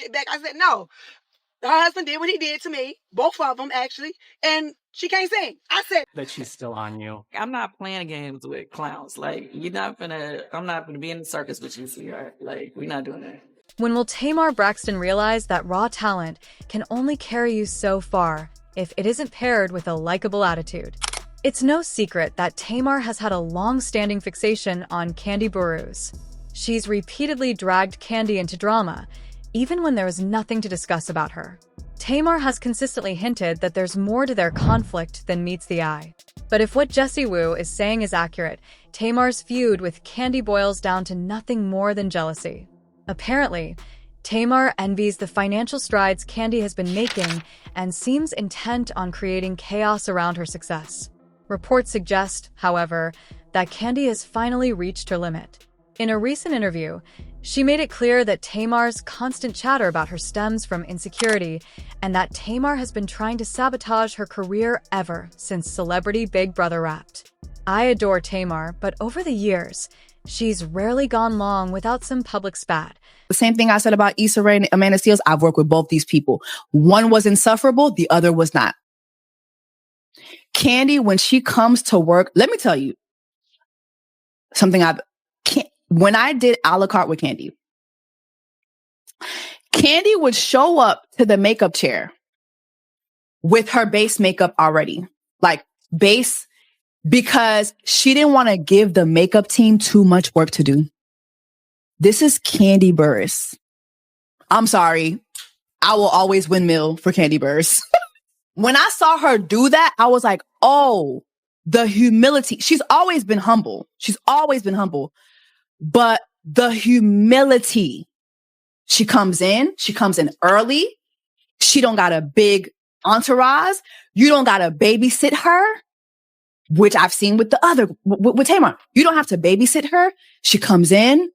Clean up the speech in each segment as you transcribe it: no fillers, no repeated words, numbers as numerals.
shit back. I said, no. Her husband did what he did to me, both of them actually, and she can't sing. I said that she's still on you. I'm not playing games with clowns. Like, I'm not gonna be in the circus with you, sweetheart. Like, we're not doing that. When will Tamar Braxton realize that raw talent can only carry you so far if it isn't paired with a likable attitude? It's no secret that Tamar has had a long-standing fixation on Kandi Burruss. She's repeatedly dragged Kandi into drama, even when there was nothing to discuss about her. Tamar has consistently hinted that there's more to their conflict than meets the eye. But if what Jessie Woo is saying is accurate, Tamar's feud with Kandi boils down to nothing more than jealousy. Apparently, Tamar envies the financial strides Kandi has been making and seems intent on creating chaos around her success. Reports suggest, however, that Kandi has finally reached her limit. In a recent interview, she made it clear that Tamar's constant chatter about her stems from insecurity and that Tamar has been trying to sabotage her career ever since Celebrity Big Brother wrapped. I adore Tamar, but over the years, she's rarely gone long without some public spat. The same thing I said about Issa Rae and Amanda Seales. I've worked with both these people. One was insufferable, the other was not. Kandi, when she comes to work, let me tell you something when I did a la carte with Kandi would show up to the makeup chair with her base makeup already. Like base, because she didn't want to give the makeup team too much work to do. This is Kandi Burruss. I'm sorry. I will always windmill for Kandi Burruss. When I saw her do that, I was like, oh, the humility. She's always been humble. But the humility, she comes in early. She don't got a big entourage. You don't got to babysit her, which I've seen with with Tamar. You don't have to babysit her. She comes in.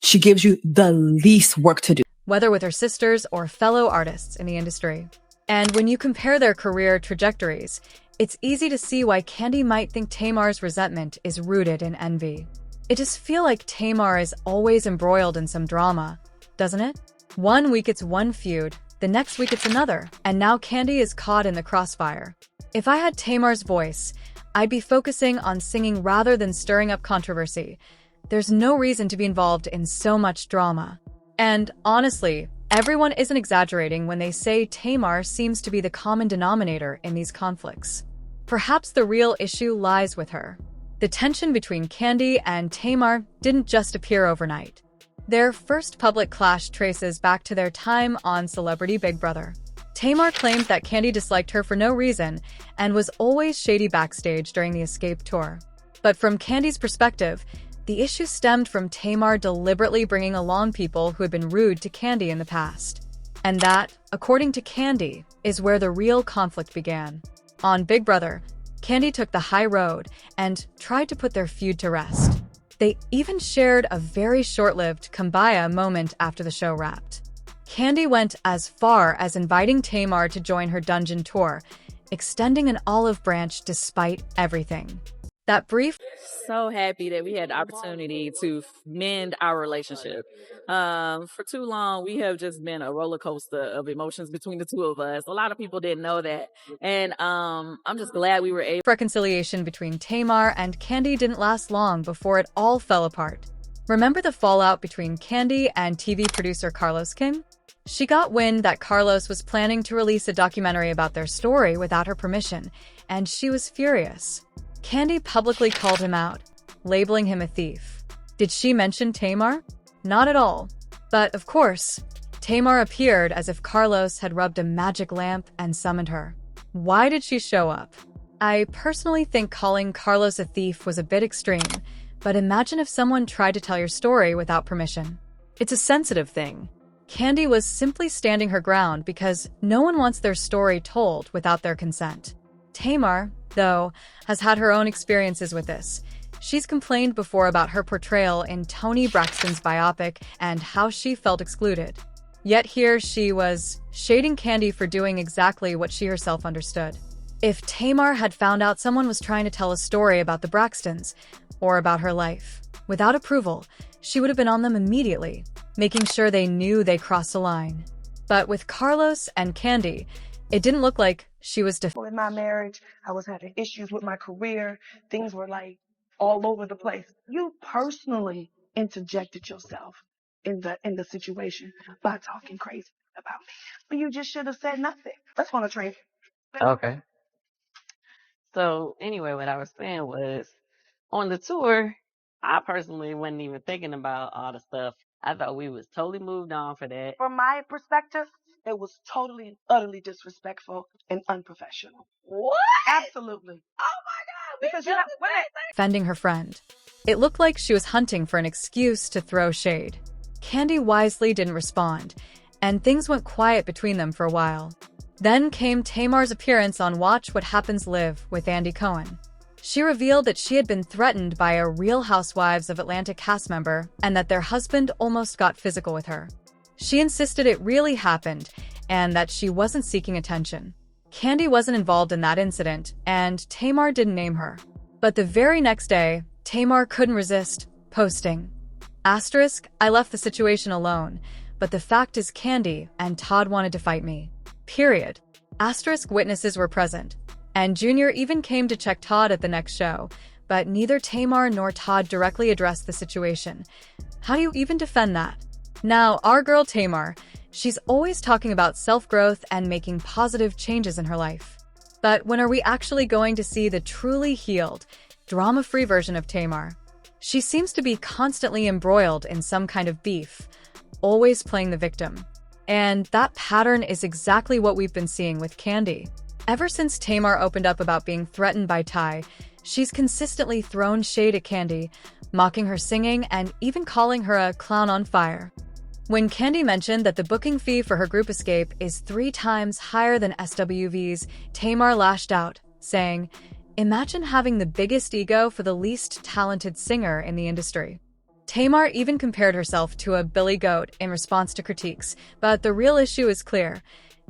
She gives you the least work to do. Whether with her sisters or fellow artists in the industry. And when you compare their career trajectories, it's easy to see why Kandi might think Tamar's resentment is rooted in envy. It does feel like Tamar is always embroiled in some drama, doesn't it? One week it's one feud, the next week it's another, and now Kandi is caught in the crossfire. If I had Tamar's voice, I'd be focusing on singing rather than stirring up controversy. There's no reason to be involved in so much drama. And honestly, everyone isn't exaggerating when they say Tamar seems to be the common denominator in these conflicts. Perhaps the real issue lies with her. The tension between Kandi and Tamar didn't just appear overnight. Their first public clash traces back to their time on Celebrity Big Brother. Tamar claimed that Kandi disliked her for no reason and was always shady backstage during the Escape tour. But from Kandi's perspective, the issue stemmed from Tamar deliberately bringing along people who had been rude to Kandi in the past. And that, according to Kandi, is where the real conflict began. On Big Brother, Kandi took the high road and tried to put their feud to rest. They even shared a very short-lived kumbaya moment after the show wrapped. Kandi went as far as inviting Tamar to join her dungeon tour, extending an olive branch despite everything. That brief... So happy that we had the opportunity to mend our relationship. For too long, we have just been a roller coaster of emotions between the two of us. A lot of people didn't know that. And I'm just glad we were able... Reconciliation between Tamar and Kandi didn't last long before it all fell apart. Remember the fallout between Kandi and TV producer Carlos King? She got wind that Carlos was planning to release a documentary about their story without her permission, and she was furious. Kandi publicly called him out, labeling him a thief. Did she mention Tamar? Not at all. But, of course, Tamar appeared as if Carlos had rubbed a magic lamp and summoned her. Why did she show up? I personally think calling Carlos a thief was a bit extreme, but imagine if someone tried to tell your story without permission. It's a sensitive thing. Kandi was simply standing her ground because no one wants their story told without their consent. Tamar, though, has had her own experiences with this. She's complained before about her portrayal in Tamar Braxton's biopic and how she felt excluded. Yet here she was, shading Kandi for doing exactly what she herself understood. If Tamar had found out someone was trying to tell a story about the Braxtons, or about her life, Without approval, she would have been on them immediately, making sure they knew they crossed a line. But with Carlos and Kandi, it didn't look like she was In my marriage, I was having issues with my career. Things were like all over the place. You personally interjected yourself in the situation by talking crazy about me. But you just should have said nothing. Let's go on a train. Okay. So anyway, what I was saying was on the tour, I personally wasn't even thinking about all the stuff. I thought we was totally moved on for that. From my perspective, it was totally and utterly disrespectful and unprofessional. What? Absolutely. Oh my God! Because you're not defending her friend. It looked like she was hunting for an excuse to throw shade. Kandi wisely didn't respond, and things went quiet between them for a while. Then came Tamar's appearance on Watch What Happens Live with Andy Cohen. She revealed that she had been threatened by a Real Housewives of Atlanta cast member and that their husband almost got physical with her. She insisted it really happened and that she wasn't seeking attention. Kandi wasn't involved in that incident, and Tamar didn't name her. But the very next day, Tamar couldn't resist posting, "Asterisk, I left the situation alone, but the fact is Kandi and Todd wanted to fight me. Period." Asterisk witnesses were present, and Junior even came to check Todd at the next show, but neither Tamar nor Todd directly addressed the situation. How do you even defend that? Now, our girl Tamar, she's always talking about self-growth and making positive changes in her life. But when are we actually going to see the truly healed, drama-free version of Tamar? She seems to be constantly embroiled in some kind of beef, always playing the victim. And that pattern is exactly what we've been seeing with Kandi. Ever since Tamar opened up about being threatened by Ty, she's consistently thrown shade at Kandi, mocking her singing and even calling her a clown on fire. When Kandi mentioned that the booking fee for her group escape is 3 times higher than SWV's, Tamar lashed out, saying, "Imagine having the biggest ego for the least talented singer in the industry." Tamar even compared herself to a billy goat in response to critiques, but the real issue is clear.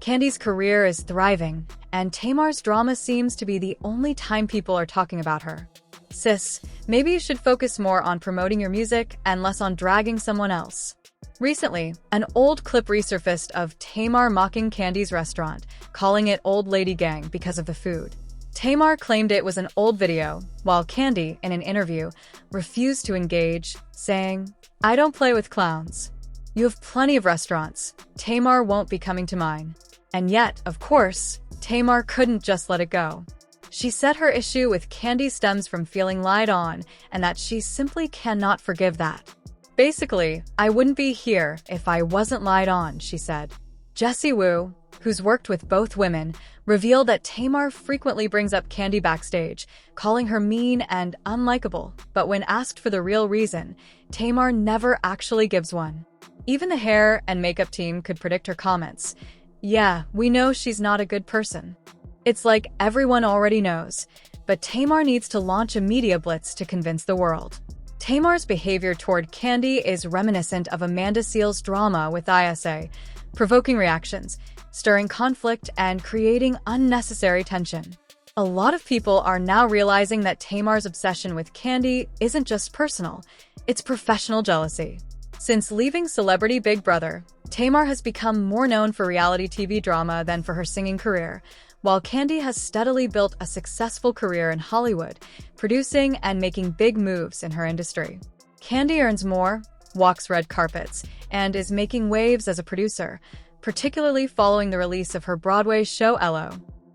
Kandi's career is thriving, and Tamar's drama seems to be the only time people are talking about her. Sis, maybe you should focus more on promoting your music and less on dragging someone else. Recently, an old clip resurfaced of Tamar mocking Kandi's restaurant, calling it Old Lady Gang because of the food. Tamar claimed it was an old video, while Kandi, in an interview, refused to engage, saying, "I don't play with clowns. You have plenty of restaurants. Tamar won't be coming to mine." And yet, of course, Tamar couldn't just let it go. She said her issue with Kandi stems from feeling lied on, and that she simply cannot forgive that. "Basically, I wouldn't be here if I wasn't lied on," she said. Jessie Wu, who's worked with both women, revealed that Tamar frequently brings up Kandi backstage, calling her mean and unlikable, but when asked for the real reason, Tamar never actually gives one. Even the hair and makeup team could predict her comments. "Yeah, we know she's not a good person." It's like everyone already knows, but Tamar needs to launch a media blitz to convince the world. Tamar's behavior toward Kandi is reminiscent of Amanda Seal's drama with ISA, provoking reactions, stirring conflict, and creating unnecessary tension. A lot of people are now realizing that Tamar's obsession with Kandi isn't just personal, it's professional jealousy. Since leaving Celebrity Big Brother, Tamar has become more known for reality TV drama than for her singing career, while Kandi has steadily built a successful career in Hollywood, producing and making big moves in her industry. Kandi earns more, walks red carpets, and is making waves as a producer, particularly following the release of her Broadway show Elo.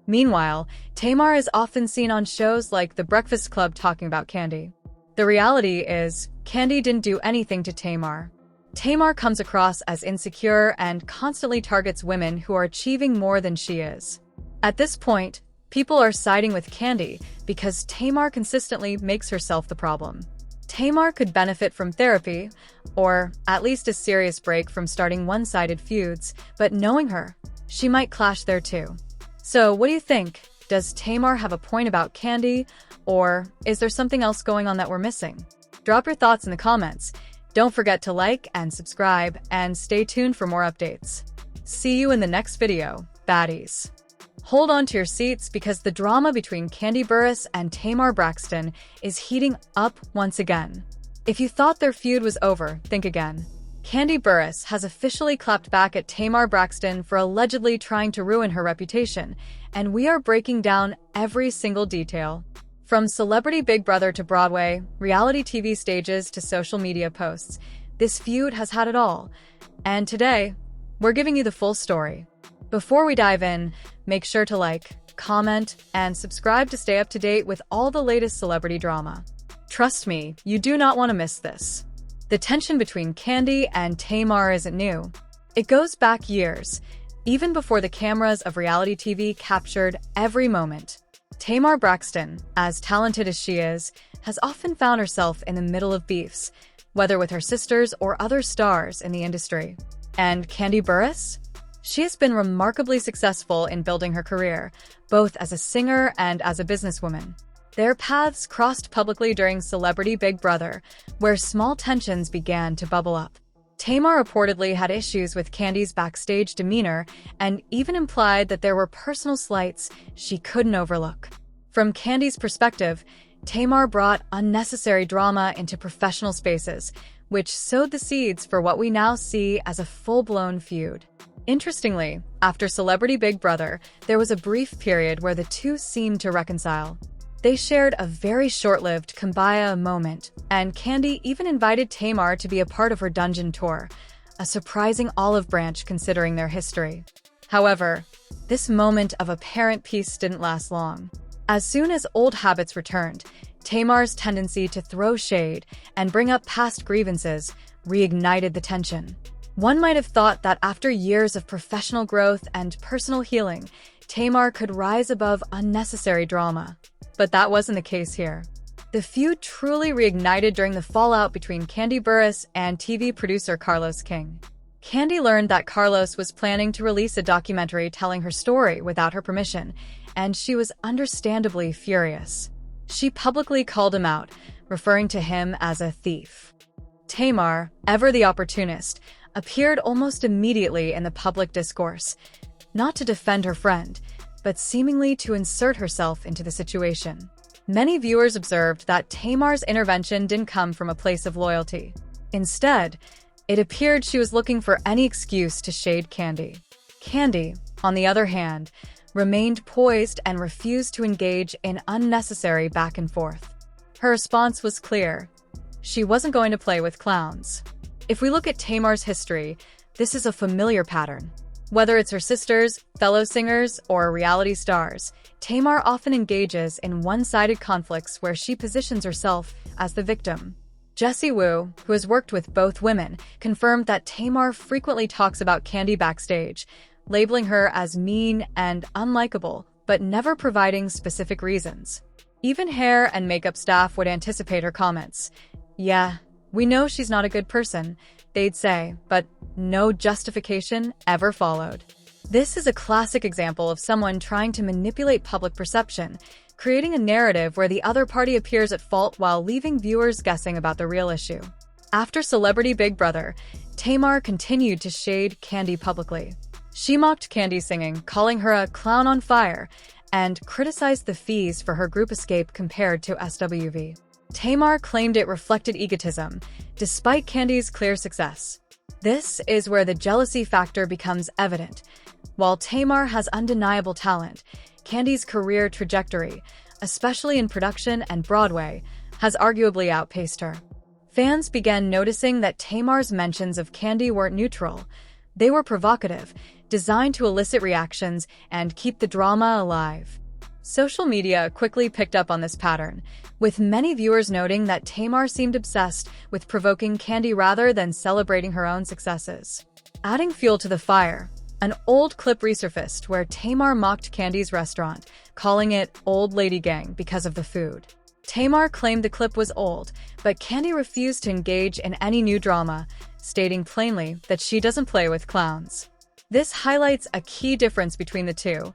Meanwhile, Tamar is often seen on shows like The Breakfast Club talking about Kandi. The reality is, Kandi didn't do anything to Tamar. Tamar comes across as insecure and constantly targets women who are achieving more than she is. At this point, people are siding with Kandi because Tamar consistently makes herself the problem. Tamar could benefit from therapy, or at least a serious break from starting one-sided feuds, but knowing her, she might clash there too. So what do you think? Does Tamar have a point about Kandi, or is there something else going on that we're missing? Drop your thoughts in the comments. Don't forget to like and subscribe, and stay tuned for more updates. See you in the next video, baddies. Hold on to your seats because the drama between Kandi Burruss and Tamar Braxton is heating up once again. If you thought their feud was over, think again. Kandi Burruss has officially clapped back at Tamar Braxton for allegedly trying to ruin her reputation, and we are breaking down every single detail. From Celebrity Big Brother to Broadway, reality TV stages to social media posts, this feud has had it all. And today, we're giving you the full story. Before we dive in, make sure to like, comment, and subscribe to stay up to date with all the latest celebrity drama. Trust me, you do not want to miss this. The tension between Kandi and Tamar isn't new. It goes back years, even before the cameras of reality TV captured every moment. Tamar Braxton, as talented as she is, has often found herself in the middle of beefs, whether with her sisters or other stars in the industry. And Kandi Burruss? She has been remarkably successful in building her career, both as a singer and as a businesswoman. Their paths crossed publicly during Celebrity Big Brother, where small tensions began to bubble up. Tamar reportedly had issues with Kandi's backstage demeanor and even implied that there were personal slights she couldn't overlook. From Kandi's perspective, Tamar brought unnecessary drama into professional spaces, which sowed the seeds for what we now see as a full-blown feud. Interestingly, after Celebrity Big Brother, there was a brief period where the two seemed to reconcile. They shared a very short-lived kumbaya moment, and Kandi even invited Tamar to be a part of her dungeon tour, a surprising olive branch considering their history. However, this moment of apparent peace didn't last long. As soon as old habits returned, Tamar's tendency to throw shade and bring up past grievances reignited the tension. One might have thought that after years of professional growth and personal healing, Tamar could rise above unnecessary drama. But that wasn't the case here. The feud truly reignited during the fallout between Kandi Burruss and TV producer Carlos King. Kandi learned that Carlos was planning to release a documentary telling her story without her permission, and she was understandably furious. She publicly called him out, referring to him as a thief. Tamar, ever the opportunist, appeared almost immediately in the public discourse, not to defend her friend, but seemingly to insert herself into the situation. Many viewers observed that Tamar's intervention didn't come from a place of loyalty. Instead, it appeared she was looking for any excuse to shade Kandi. Kandi, on the other hand, remained poised and refused to engage in unnecessary back and forth. Her response was clear. She wasn't going to play with clowns. If we look at Tamar's history, this is a familiar pattern. Whether it's her sisters, fellow singers, or reality stars, Tamar often engages in one-sided conflicts where she positions herself as the victim. Jessie Woo, who has worked with both women, confirmed that Tamar frequently talks about Kandi backstage, labeling her as mean and unlikable, but never providing specific reasons. Even hair and makeup staff would anticipate her comments. "Yeah, we know she's not a good person," they'd say, but no justification ever followed. This is a classic example of someone trying to manipulate public perception, creating a narrative where the other party appears at fault while leaving viewers guessing about the real issue. After Celebrity Big Brother, Tamar continued to shade Kandi publicly. She mocked Kandi's singing, calling her a clown on fire, and criticized the fees for her group escape compared to SWV. Tamar claimed it reflected egotism, despite Kandi's clear success. This is where the jealousy factor becomes evident. While Tamar has undeniable talent, Kandi's career trajectory, especially in production and Broadway, has arguably outpaced her. Fans began noticing that Tamar's mentions of Kandi weren't neutral. They were provocative, designed to elicit reactions and keep the drama alive. Social media quickly picked up on this pattern, with many viewers noting that Tamar seemed obsessed with provoking Kandi rather than celebrating her own successes. Adding fuel to the fire, an old clip resurfaced where Tamar mocked Kandi's restaurant, calling it Old Lady Gang because of the food. Tamar claimed the clip was old, but Kandi refused to engage in any new drama, stating plainly that she doesn't play with clowns. This highlights a key difference between the two.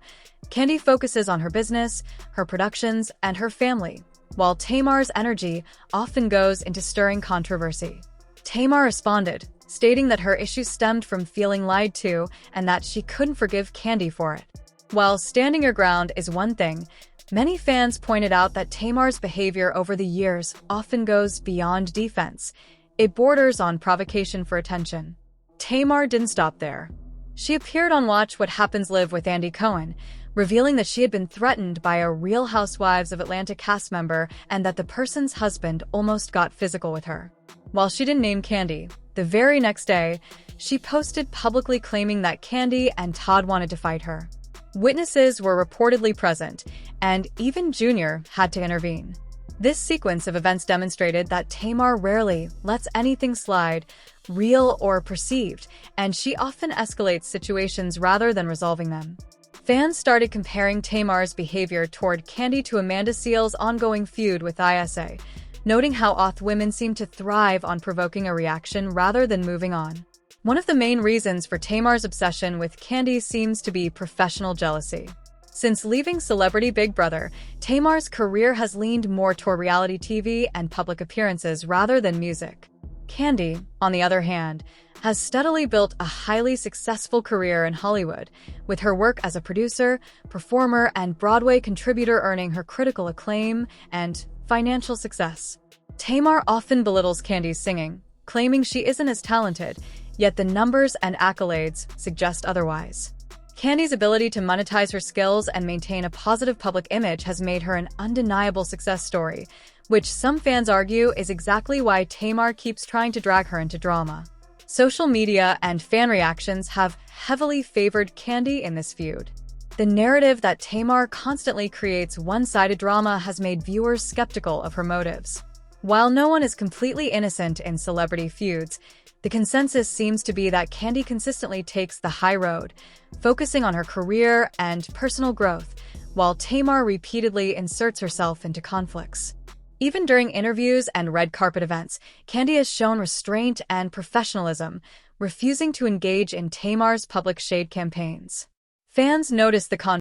Kandi focuses on her business, her productions, and her family, while Tamar's energy often goes into stirring controversy. Tamar responded, stating that her issue stemmed from feeling lied to and that she couldn't forgive Kandi for it. While standing your ground is one thing, Many fans pointed out that Tamar's behavior over the years often goes beyond defense. It borders on provocation for attention. Tamar didn't stop there. She appeared on Watch What Happens Live with Andy Cohen, revealing that she had been threatened by a Real Housewives of Atlanta cast member and that the person's husband almost got physical with her. While she didn't name Kandi, the very next day, she posted publicly claiming that Kandi and Todd wanted to fight her. Witnesses were reportedly present, and even Junior had to intervene. This sequence of events demonstrated that Tamar rarely lets anything slide, real or perceived, and she often escalates situations rather than resolving them. Fans started comparing Tamar's behavior toward Kandi to Amanda Seales' ongoing feud with ISA, noting how women seem to thrive on provoking a reaction rather than moving on. One of the main reasons for Tamar's obsession with Kandi seems to be professional jealousy. Since leaving Celebrity Big Brother, Tamar's career has leaned more toward reality TV and public appearances rather than music. Kandi, on the other hand, has steadily built a highly successful career in Hollywood, with her work as a producer, performer, and Broadway contributor earning her critical acclaim and financial success. Tamar often belittles Kandi's singing, claiming she isn't as talented, yet the numbers and accolades suggest otherwise. Kandi's ability to monetize her skills and maintain a positive public image has made her an undeniable success story, which some fans argue is exactly why Tamar keeps trying to drag her into drama. Social media and fan reactions have heavily favored Kandi in this feud. The narrative that Tamar constantly creates one-sided drama has made viewers skeptical of her motives. While no one is completely innocent in celebrity feuds, the consensus seems to be that Kandi consistently takes the high road, focusing on her career and personal growth, while Tamar repeatedly inserts herself into conflicts. Even during interviews and red carpet events, Kandi has shown restraint and professionalism, refusing to engage in Tamar's public shade campaigns. Fans notice the